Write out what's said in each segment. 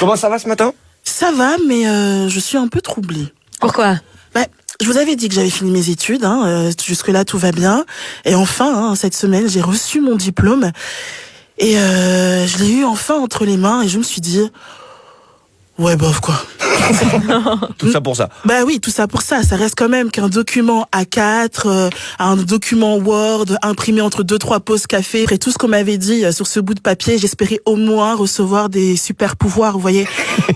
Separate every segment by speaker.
Speaker 1: Comment ça va ce matin?
Speaker 2: Ça va, mais je suis un peu troublée.
Speaker 3: Pourquoi?
Speaker 2: Je vous avais dit que j'avais fini mes études, jusque-là tout va bien. Et enfin, cette semaine, j'ai reçu mon diplôme. Et je l'ai eu enfin entre les mains et je me suis dit... Ouais, bof, quoi.
Speaker 1: Tout ça pour ça.
Speaker 2: Bah oui, tout ça pour ça. Ça reste quand même qu'un document A4, un document Word, imprimé entre 2-3 pauses café. Après tout ce qu'on m'avait dit sur ce bout de papier, j'espérais au moins recevoir des super pouvoirs, vous voyez.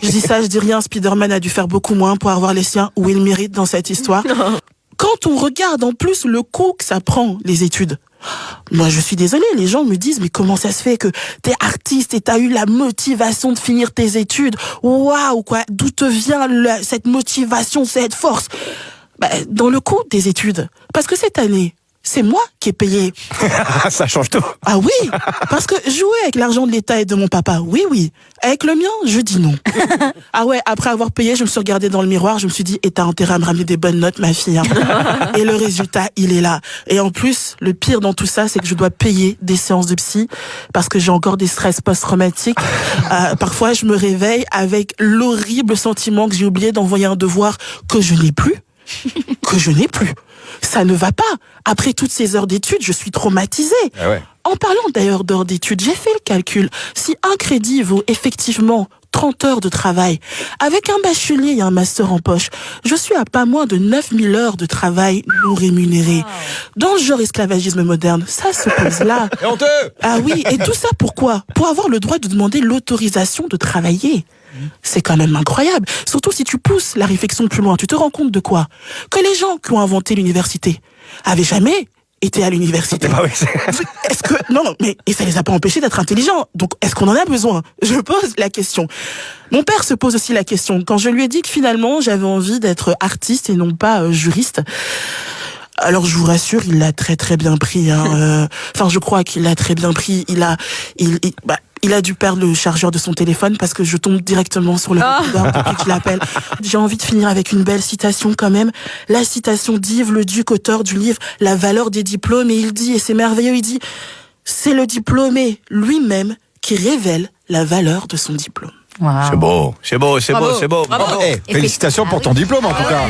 Speaker 2: Je dis ça, je dis rien. Spider-Man a dû faire beaucoup moins pour avoir les siens. Où il mérite dans cette histoire.
Speaker 3: Non.
Speaker 2: Quand on regarde en plus le coût que ça prend, les études, moi je suis désolée, les gens me disent mais comment ça se fait que t'es artiste et t'as eu la motivation de finir tes études? Waouh, quoi, d'où te vient cette motivation, cette force? Dans le coût des études. Parce que cette année, c'est moi qui ai payé.
Speaker 1: Ça change tout.
Speaker 2: Ah oui, parce que jouer avec l'argent de l'État et de mon papa, oui. Avec le mien, je dis non. Ah ouais, après avoir payé, je me suis regardée dans le miroir, je me suis dit, et t'as intérêt à me ramener des bonnes notes, ma fille. Et le résultat, il est là. Et en plus, le pire dans tout ça, c'est que je dois payer des séances de psy parce que j'ai encore des stress post-traumatiques. Parfois, je me réveille avec l'horrible sentiment que j'ai oublié d'envoyer un devoir que je n'ai plus. Ça ne va pas. Après toutes ces heures d'études, je suis traumatisée.
Speaker 1: Ah ouais.
Speaker 2: En parlant d'ailleurs d'heures d'études, j'ai fait le calcul. Si un crédit vaut effectivement 30 heures de travail, avec un bachelier et un master en poche, je suis à pas moins de 9000 heures de travail non rémunéré. Wow. Dans le genre esclavagisme moderne, ça se pose là.
Speaker 1: Et honteux!
Speaker 2: Ah oui, et tout ça pourquoi? Pour avoir le droit de demander l'autorisation de travailler. C'est quand même incroyable. Surtout si tu pousses la réflexion plus loin, tu te rends compte de quoi? Que les gens qui ont inventé l'université avaient jamais été à l'université.
Speaker 1: Bah oui,
Speaker 2: est-ce que non, mais et ça les a pas empêchés d'être intelligents. Donc est-ce qu'on en a besoin? Je pose la question. Mon père se pose aussi la question. Quand je lui ai dit que finalement j'avais envie d'être artiste et non pas juriste. Alors je vous rassure, il l'a très très bien pris. Enfin, je crois qu'il l'a très bien pris. Il a dû perdre le chargeur de son téléphone parce que je tombe directement sur le répondeur depuis que je l'appelle. J'ai envie de finir avec une belle citation quand même. La citation d'Yves Leduc, auteur du livre La valeur des diplômes. Et il dit, et c'est merveilleux, il dit, c'est le diplômé lui-même qui révèle la valeur de son diplôme.
Speaker 1: Wow. C'est beau.
Speaker 3: Bravo.
Speaker 1: Félicitations pour ton diplôme en tout cas.